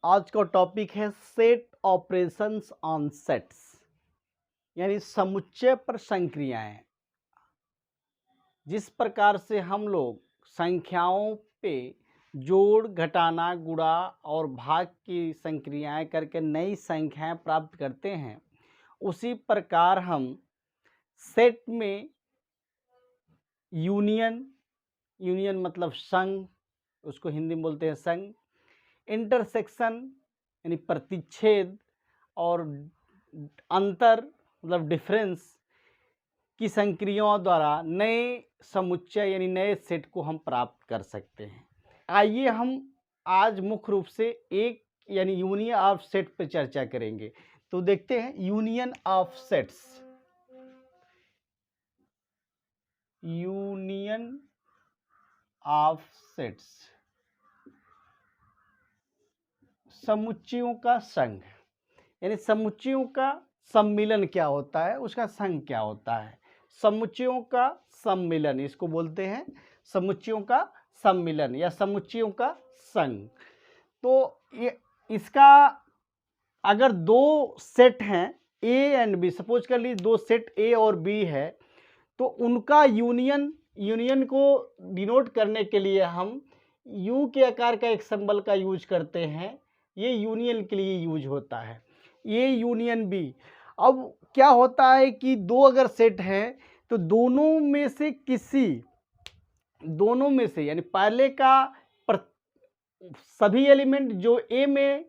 आज का टॉपिक है सेट ऑपरेशंस ऑन सेट्स, यानी समुच्चय पर संक्रियाएं। जिस प्रकार से हम लोग संख्याओं पे जोड़, घटाना, गुणा और भाग की संक्रियाएं करके नई संख्याएं प्राप्त करते हैं, उसी प्रकार हम सेट में यूनियन मतलब संघ, उसको हिंदी में बोलते हैं संघ, इंटरसेक्शन यानी प्रतिच्छेद और अंतर मतलब डिफरेंस की संक्रियाओं द्वारा नए समुच्चय यानी नए सेट को हम प्राप्त कर सकते हैं। आइए हम आज मुख्य रूप से एक यानी यूनियन ऑफ सेट पर चर्चा करेंगे। तो देखते हैं union of sets. Union of sets, समुच्चयों का संघ, यानी समुच्चयों का सम्मिलन क्या होता है, उसका संघ क्या होता है। समुच्चयों का सम्मिलन, इसको बोलते हैं समुच्चयों का सम्मिलन या समुच्चयों का संघ। तो ये इसका अगर दो सेट हैं ए एंड बी, सपोज कर लीजिए दो सेट ए और बी है, तो उनका यूनियन को डिनोट करने के लिए हम यू के आकार का एक सिंबल का यूज करते हैं। ये यूनियन के लिए यूज होता है, ये यूनियन बी। अब क्या होता है कि दो अगर सेट हैं तो दोनों में से यानी पहले का सभी एलिमेंट जो ए में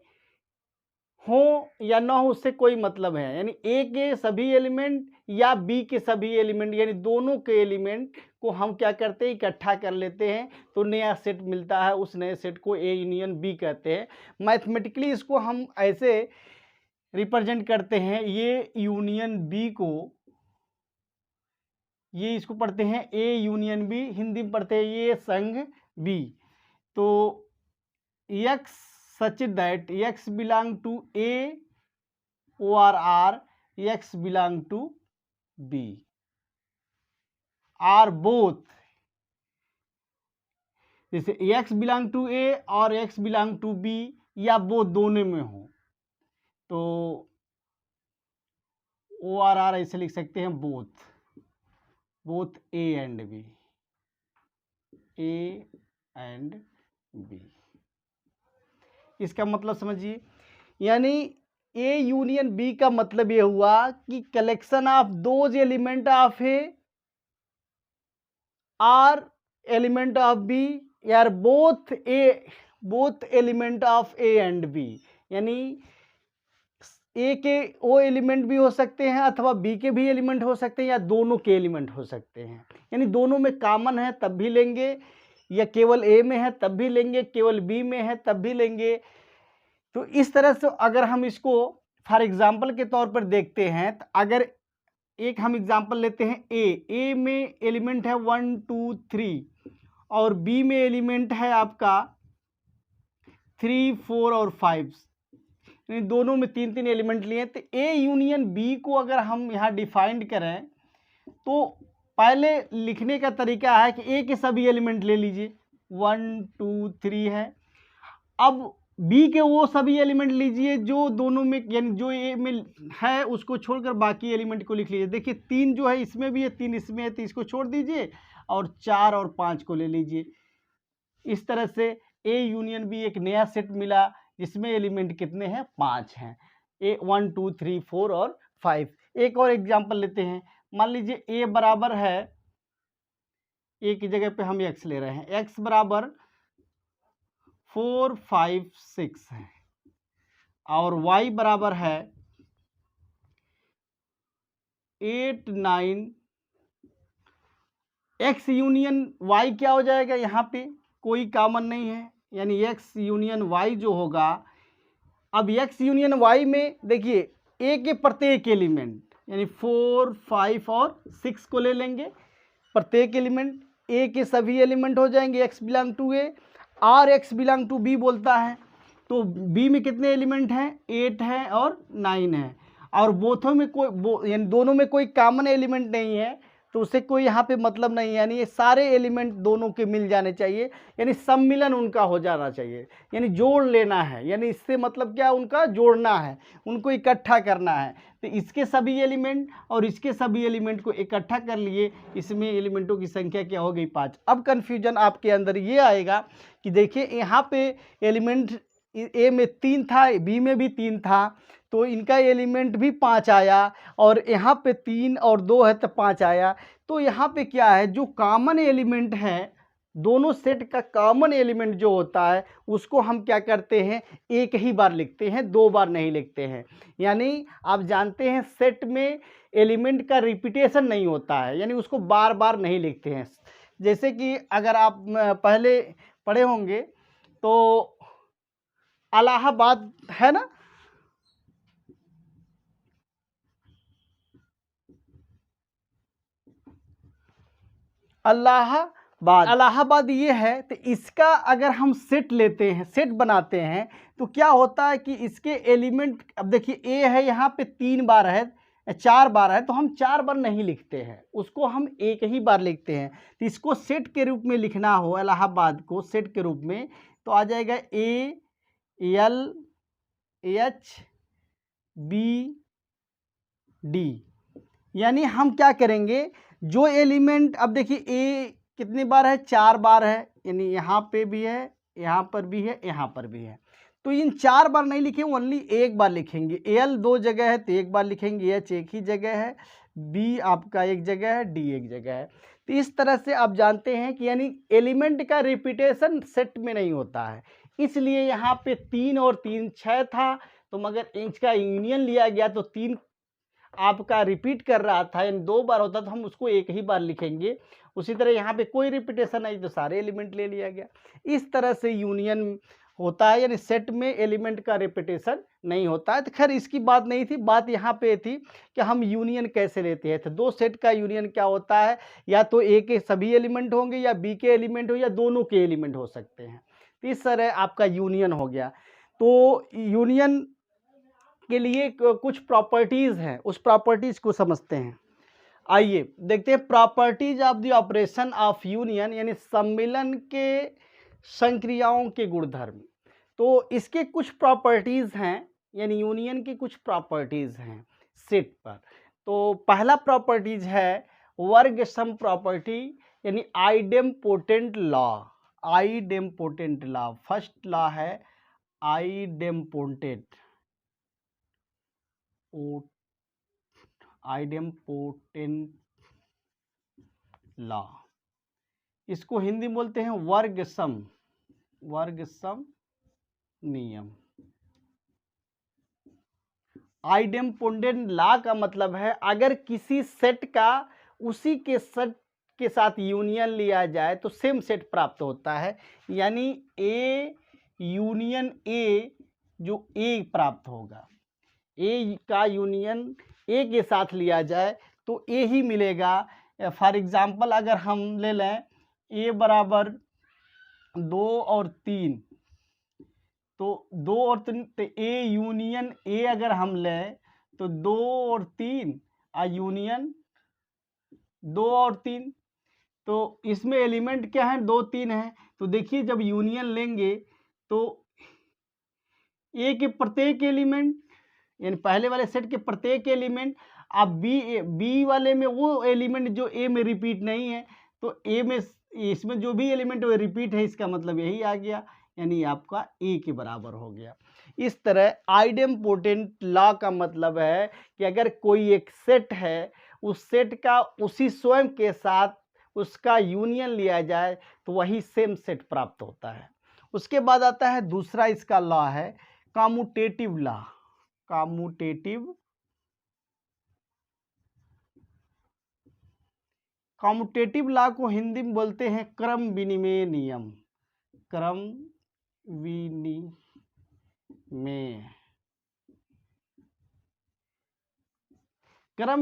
हो या ना हो उससे कोई मतलब है, यानी ए के सभी एलिमेंट या बी के सभी एलिमेंट यानी दोनों के एलिमेंट को हम क्या करते हैं, इकट्ठा कर लेते हैं तो नया सेट मिलता है। उस नए सेट को ए यूनियन बी कहते हैं। मैथमेटिकली इसको हम ऐसे रिप्रेजेंट करते हैं, ये यूनियन बी को, ये इसको पढ़ते हैं ए यूनियन बी, हिंदी में पढ़ते हैं ये संघ बी। तो x such that x belong to A or R, x belong to B, are both, जैसे x belong to A और x belong to B या बोथ दोनों में हो तो O और R ऐसे लिख सकते हैं both A and B, A and B। इसका मतलब समझिए, यानी ए यूनियन बी का मतलब ये हुआ कि collection of those element of A or element of B यार both element of A and B, यानी ए के वो एलिमेंट भी हो सकते हैं अथवा बी के भी एलिमेंट हो सकते हैं या दोनों के एलिमेंट हो सकते हैं। यानी दोनों में कॉमन है तब भी लेंगे, या केवल ए में है तब भी लेंगे, केवल बी में है तब भी लेंगे। तो इस तरह से अगर हम इसको फॉर एग्जांपल के तौर पर देखते हैं, तो अगर एक हम एग्जांपल लेते हैं ए में एलिमेंट है 1 2 3 और बी में एलिमेंट है आपका 3 4 और 5, यानी दोनों में 3 एलिमेंट लिए। तो ए यूनियन बी को अगर हम यहाँ डिफाइंड करें तो पहले लिखने का तरीका है कि ए के सभी एलिमेंट ले लीजिए, 1 2 3 है। अब बी के वो सभी एलिमेंट लीजिए जो दोनों में, यानी जो ए में है उसको छोड़कर बाकी एलिमेंट को लिख लीजिए। देखिए 3 जो है इसमें भी है, 3 इसमें है, तो इसको छोड़ दीजिए और 4 और 5 को ले लीजिए। इस तरह से ए यूनियन बी एक नया सेट मिला जिसमें एलिमेंट कितने हैं, 5 हैं, ए 1 2 3 4 और 5। एक और एग्जाम्पल लेते हैं, मान लीजिए ए बराबर है, ए की जगह पे हम एक्स ले रहे हैं, एक्स बराबर 4 5 6 है और y बराबर है 8 9। x यूनियन y क्या हो जाएगा, यहाँ पे कोई कॉमन नहीं है, यानी x यूनियन y जो होगा। अब x यूनियन y में देखिए a के प्रत्येक एलिमेंट यानी 4 5 और 6 को ले लेंगे, प्रत्येक एलिमेंट a के सभी एलिमेंट हो जाएंगे, x बिलोंग टू a और x बिलोंग टू b बोलता है। तो b में कितने एलिमेंट हैं, 8 है और 9 है, और बोथों में कोई यानी दोनों में कोई कॉमन एलिमेंट नहीं है, तो उसे कोई यहाँ पे मतलब नहीं है, यानी ये सारे एलिमेंट दोनों के मिल जाने चाहिए, यानी सम्मिलन उनका हो जाना चाहिए, यानी जोड़ लेना है, यानी इससे मतलब क्या, उनका जोड़ना है, उनको इकट्ठा करना है। तो इसके सभी एलिमेंट और इसके सभी एलिमेंट को इकट्ठा कर लिए, इसमें एलिमेंटों की संख्या क्या हो गई 5। अब कन्फ्यूजन आपके अंदर ये आएगा कि देखिए यहाँ पे एलिमेंट ए में 3 था, बी में भी 3 था, तो इनका एलिमेंट भी 5 आया, और यहाँ पे 3 और 2 है तो 5 आया। तो यहाँ पे क्या है, जो कॉमन एलिमेंट है, दोनों सेट का कॉमन एलिमेंट जो होता है उसको हम क्या करते हैं, एक ही बार लिखते हैं, 2 बार नहीं लिखते हैं। यानी आप जानते हैं सेट में एलिमेंट का रिपीटेशन नहीं होता है, यानी उसको बार बार नहीं लिखते हैं। जैसे कि अगर आप पहले पढ़े होंगे तो इलाहाबाद है ना, इलाहाबाद ये है, तो इसका अगर हम सेट लेते हैं, सेट बनाते हैं, तो क्या होता है कि इसके एलिमेंट, अब देखिए ए है यहाँ पे 3 बार है, 4 बार है, तो हम 4 बार नहीं लिखते हैं, उसको हम एक ही बार लिखते हैं। तो इसको सेट के रूप में लिखना हो, इलाहाबाद को सेट के रूप में, तो आ जाएगा ALHBD। यानी हम क्या करेंगे, जो एलिमेंट, अब देखिए ए कितनी बार है, 4 बार है, यानी यहाँ पे भी है, यहाँ पर भी है, यहाँ पर भी है, तो इन 4 बार नहीं लिखेंगे, ओनली एक बार लिखेंगे। एल 2 जगह है तो एक बार लिखेंगे, एच एक ही जगह है, बी आपका एक जगह है, डी एक जगह है। तो इस तरह से आप जानते हैं कि यानी एलिमेंट का रिपीटेशन सेट में नहीं होता है, इसलिए यहाँ पे 3 और 3 6 था, तो मगर इसका यूनियन लिया गया तो 3 आपका रिपीट कर रहा था, यानी 2 बार होता तो हम उसको एक ही बार लिखेंगे। उसी तरह यहाँ पे कोई रिपीटेशन नहीं तो सारे एलिमेंट ले लिया गया। इस तरह से यूनियन होता है, यानी सेट में एलिमेंट का रिपीटेशन नहीं होता है। तो खैर इसकी बात नहीं थी, बात यहाँ पे थी कि हम यूनियन कैसे लेते हैं। तो 2 सेट का यूनियन क्या होता है, या तो ए के सभी एलिमेंट होंगे, या बी के एलिमेंट हो, या दोनों के एलिमेंट हो सकते हैं। तो इस तरह आपका यूनियन हो गया। तो यूनियन के लिए कुछ प्रॉपर्टीज़ हैं, उस प्रॉपर्टीज़ को समझते हैं। आइए देखते हैं properties of the operation of union, यानी सम्मिलन के संक्रियाओं के गुणधर्म। तो इसके कुछ प्रॉपर्टीज़ हैं, यानी यूनियन की कुछ प्रॉपर्टीज़ हैं सेट पर। तो पहला प्रॉपर्टीज है वर्ग सम प्रॉपर्टी, यानी idempotent law. Idempotent law, first law है आइडेम्पोटेंट लॉ, इसको हिंदी में बोलते हैं वर्ग सम नियम। आइडेम्पोटेंट लॉ का मतलब है अगर किसी सेट का उसी के सेट के साथ यूनियन लिया जाए तो सेम सेट प्राप्त होता है, यानी ए यूनियन ए, जो ए प्राप्त होगा, ए का यूनियन ए के साथ लिया जाए तो ए ही मिलेगा। फॉर एग्जांपल अगर हम ले लें ए बराबर 2 और 3, तो 2 और 3, तो ए यूनियन ए अगर हम लें तो 2 और 3 यूनियन 2 और 3, तो इसमें एलिमेंट क्या है, 2 3 है। तो देखिए जब यूनियन लेंगे तो ए के प्रत्येक एलिमेंट, यानी पहले वाले सेट के प्रत्येक एलिमेंट, आप बी वाले में वो एलिमेंट जो ए में रिपीट नहीं है, तो ए में इसमें जो भी एलिमेंट वो रिपीट है, इसका मतलब यही आ गया, यानी आपका ए के बराबर हो गया। इस तरह आइडेम्पोटेंट लॉ का मतलब है कि अगर कोई एक सेट है, उस सेट का उसी स्वयं के साथ उसका यूनियन लिया जाए तो वही सेम सेट प्राप्त होता है। उसके बाद आता है दूसरा इसका लॉ है कम्यूटेटिव लॉ। कम्यूटेटिव लॉ को हिंदी में बोलते हैं क्रम विनिमय नियम। क्रम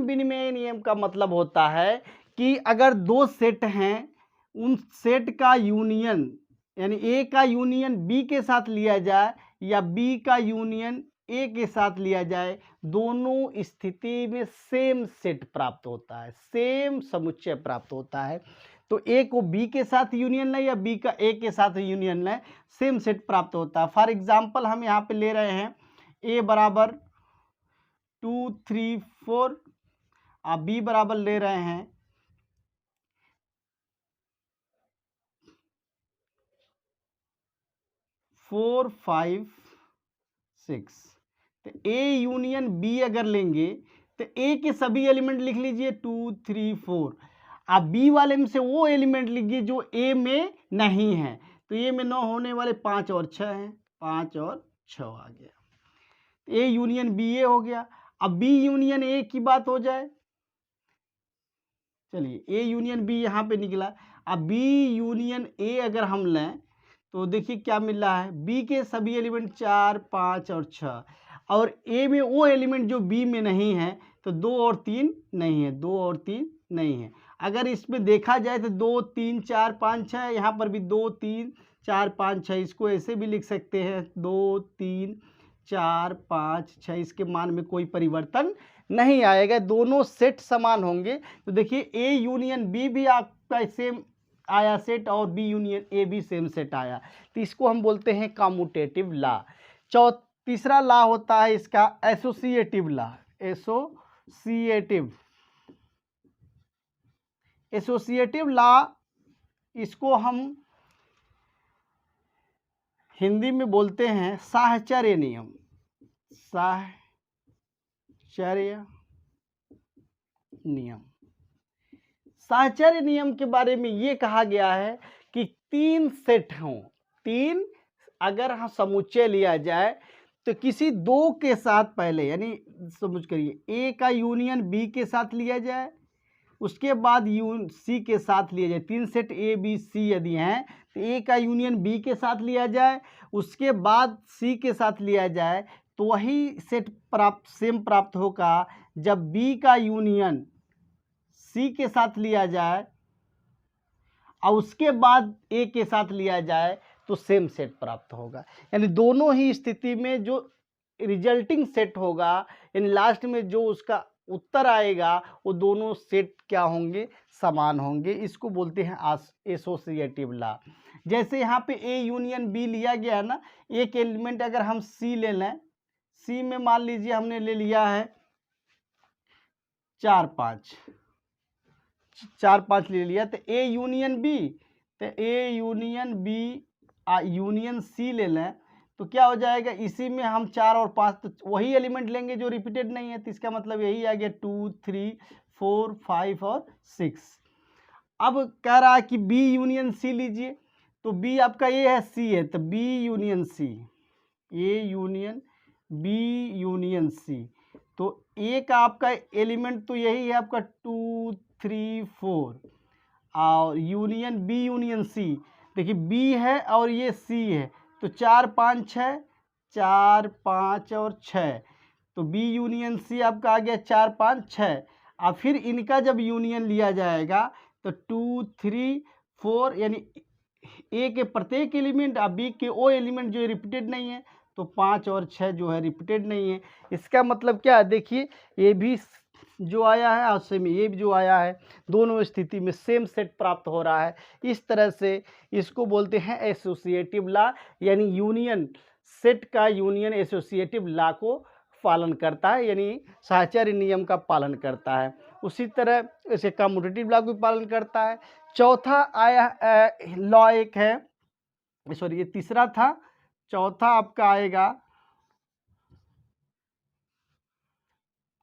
विनिमय नियम का मतलब होता है कि अगर 2 सेट हैं, उन सेट का यूनियन, यानी ए का यूनियन बी के साथ लिया जाए या बी का यूनियन ए के साथ लिया जाए, दोनों स्थिति में सेम सेट प्राप्त होता है, सेम समुच्चय प्राप्त होता है। तो ए को बी के साथ यूनियन लें या बी का ए के साथ यूनियन लें, सेम सेट प्राप्त होता है। फॉर एग्जाम्पल हम यहाँ पे ले रहे हैं ए बराबर 2 3 4, आप बी बराबर ले रहे हैं 4 5 6। तो ए यूनियन बी अगर लेंगे तो ए के सभी एलिमेंट लिख लीजिए 2 3 4। आप बी वाले में से वो एलिमेंट लिखिए जो ए में नहीं है। तो ए में 9 होने वाले 5 और 6 हैं, 5 और 6 आ गया। ए यूनियन बी ए हो गया। अब बी यूनियन ए की बात हो जाए, चलिए ए यूनियन बी यहाँ पे निकला। अब बी यूनियन ए अगर हम लें तो देखिए क्या मिल रहा है, बी के सभी एलिमेंट 4 5 और 6, और ए में वो एलिमेंट जो बी में नहीं है, तो 2 और 3 नहीं है, 2 और 3 नहीं है। अगर इसमें देखा जाए तो 2 3 4 5 6, यहाँ पर भी 2 3 4 5 6, इसको ऐसे भी लिख सकते हैं 2 3 4 5 6, इसके मान में कोई परिवर्तन नहीं आएगा, दोनों सेट समान होंगे। तो देखिए ए यूनियन बी भी आपका सेम आया सेट, और बी यूनियन ए भी सेम सेट आया। तो इसको हम बोलते हैं कम्यूटेटिव लॉ। तीसरा लॉ होता है इसका एसोसिएटिव लॉ। एसोसिएटिव लॉ, इसको हम हिंदी में बोलते हैं साहचर्य नियम। साहचर्य नियम, साहचर्य नियम के बारे में ये कहा गया है कि 3 सेट हों, 3 अगर हम समुच्चय लिया जाए तो किसी 2 के साथ पहले, यानी समझ करिए ए का यूनियन बी के साथ लिया जाए, उसके बाद सी के साथ लिया जाए। 3 सेट ए बी सी यदि हैं तो ए का यूनियन बी के साथ लिया जाए, उसके बाद सी के साथ लिया जाए, तो वही सेट सेम प्राप्त होगा जब बी का यूनियन सी के साथ लिया जाए और उसके बाद ए के साथ लिया जाए, तो सेम सेट प्राप्त होगा। यानी दोनों ही स्थिति में जो रिजल्टिंग सेट होगा, यानी लास्ट में जो उसका उत्तर आएगा, वो दोनों सेट क्या होंगे, समान होंगे। इसको बोलते हैं एसोसिएटिव लॉ। जैसे यहाँ पे ए यूनियन बी लिया गया है ना, एक एलिमेंट अगर हम सी ले लें, सी में मान लीजिए हमने ले लिया है 4 5 ले लिया, तो ए यूनियन बी, तो A union B union C ले लें, तो क्या हो जाएगा, इसी में हम 4 और 5 तो वही एलिमेंट लेंगे जो रिपीटेड नहीं है, तो इसका मतलब यही आ गया 2 3 4 5 और 6। अब कह रहा है कि बी यूनियन सी लीजिए, तो बी आपका ए है, सी है, तो B union C, A union B union C, तो ए का आपका एलिमेंट तो यही है आपका 2 3 4, और यूनियन बी यूनियन सी, देखिए बी है और ये सी है, तो 4 5 6, 4 5 और 6, तो बी यूनियन सी आपका आ गया 4 5 6। और फिर इनका जब यूनियन लिया जाएगा तो 2 3 4, यानी ए के प्रत्येक एलिमेंट और बी के वो एलिमेंट जो रिपीटेड नहीं है, तो 5 और 6 जो है रिपीटेड नहीं है। इसका मतलब क्या है, देखिए ये भी जो आया है और सेम ये भी जो आया है, दोनों स्थिति में सेम सेट प्राप्त हो रहा है। इस तरह से इसको बोलते हैं एसोसिएटिव लॉ, यानी यूनियन सेट का यूनियन एसोसिएटिव लॉ को पालन करता है, यानी साहचर्य नियम का पालन करता है। उसी तरह इसे कम्यूटेटिव लॉ को पालन करता है। चौथा आया लॉ एक है, सॉरी ये तीसरा था, चौथा आपका आएगा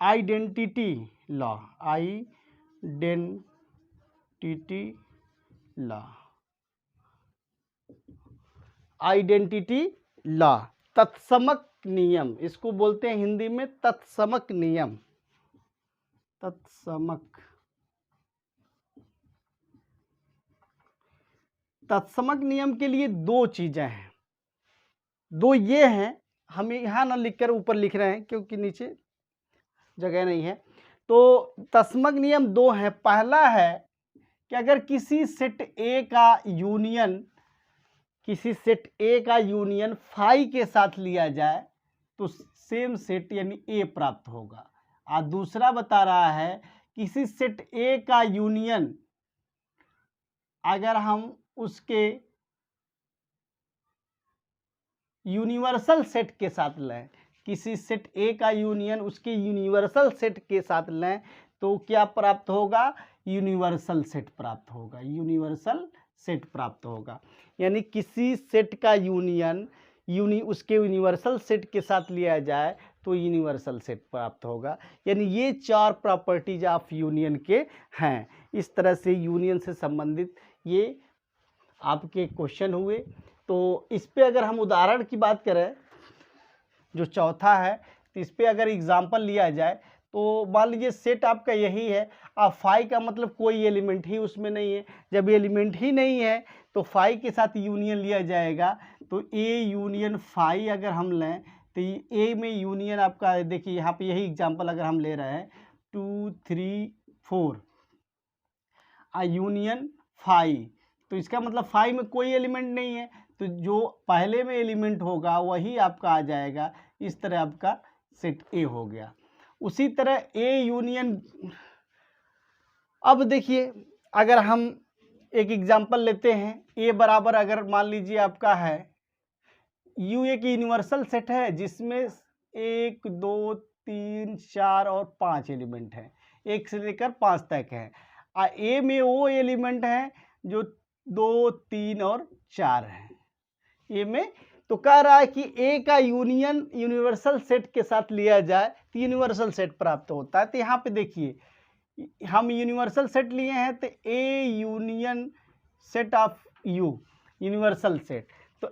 identity law. Identity law, identity law, तत्समक नियम, इसको बोलते हैं हिंदी में तत्समक नियम। तत्समक नियम के लिए 2 चीजें हैं, 2 ये हैं, हम यहाँ ना लिखकर ऊपर लिख रहे हैं क्योंकि नीचे जगह नहीं है। तो तत्समक नियम 2 हैं। पहला है कि अगर किसी सेट ए का यूनियन फाई के साथ लिया जाए, तो सेम सेट यानी ए प्राप्त होगा। और दूसरा बता रहा है किसी सेट ए का यूनियन अगर हम उसके यूनिवर्सल सेट के साथ लें, किसी सेट ए का यूनियन उसके यूनिवर्सल सेट के साथ लें तो क्या प्राप्त होगा? यूनिवर्सल सेट प्राप्त होगा, यूनिवर्सल सेट प्राप्त होगा। यानी किसी सेट का यूनियन उसके यूनिवर्सल सेट के साथ लिया जाए तो यूनिवर्सल सेट प्राप्त होगा। यानी ये 4 प्रॉपर्टीज ऑफ यूनियन के हैं। इस तरह से यूनियन से संबंधित ये आपके क्वेश्चन हुए। तो इस पे अगर हम उदाहरण की बात करें जो चौथा है, तो इस पे अगर एग्जाम्पल लिया जाए तो मान लीजिए सेट आपका यही है, अब फाई का मतलब कोई एलिमेंट ही उसमें नहीं है। जब एलिमेंट ही नहीं है तो फाई के साथ यूनियन लिया जाएगा। तो ए यूनियन फाई अगर हम लें तो ए में यूनियन आपका देखिए यहाँ पे यही एग्जाम्पल अगर हम ले रहे हैं 2 3 4 यूनियन फाई, तो इसका मतलब फाई में कोई एलिमेंट नहीं है, तो जो पहले में एलिमेंट होगा वही आपका आ जाएगा। इस तरह आपका सेट ए हो गया। उसी तरह ए यूनियन, अब देखिए अगर हम एक एग्जांपल लेते हैं, ए बराबर अगर मान लीजिए आपका है यू एक यूनिवर्सल सेट है जिसमें 1 2 3 4 और 5 एलिमेंट हैं, 1 से लेकर 5 तक है। ए में वो एलिमेंट हैं जो 2 3 और 4 हैं ए में। तो कह रहा है कि ए का यूनियन यूनिवर्सल सेट के साथ लिया जाए तो यूनिवर्सल सेट प्राप्त होता है। तो यहाँ पे देखिए हम यूनिवर्सल सेट लिए हैं तो A union set of you universal set. तो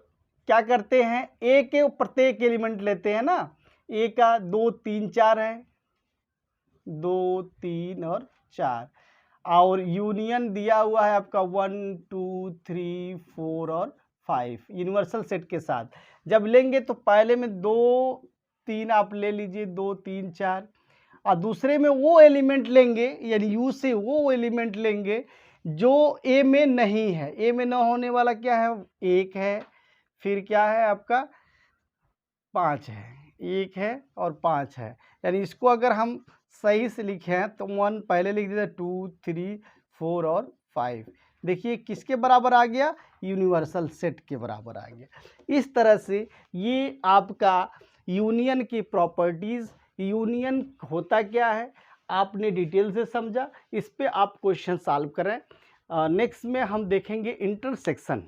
क्या करते हैं, ए के प्रत्येक एलिमेंट लेते हैं ना, ए का 2 3 4 है, 2 3 और 4, और यूनियन दिया हुआ है आपका 1 2 3 4 और 5 यूनिवर्सल सेट के साथ। जब लेंगे तो पहले में 2 3 आप ले लीजिए, 2 3 4, और दूसरे में वो एलिमेंट लेंगे यानी यू से वो एलिमेंट लेंगे जो ए में नहीं है। ए में न होने वाला क्या है, 1 है, फिर क्या है आपका 5 है, 1 है और 5 है। यानी इसको अगर हम सही से लिखें तो 1 पहले लिख देते, 2 3 4 और 5। देखिए किसके बराबर आ गया, यूनिवर्सल सेट के बराबर आ गया। इस तरह से ये आपका यूनियन की प्रॉपर्टीज़, यूनियन होता क्या है आपने डिटेल से समझा। इस पे आप क्वेश्चन सॉल्व करें। नेक्स्ट में हम देखेंगे इंटरसेक्शन।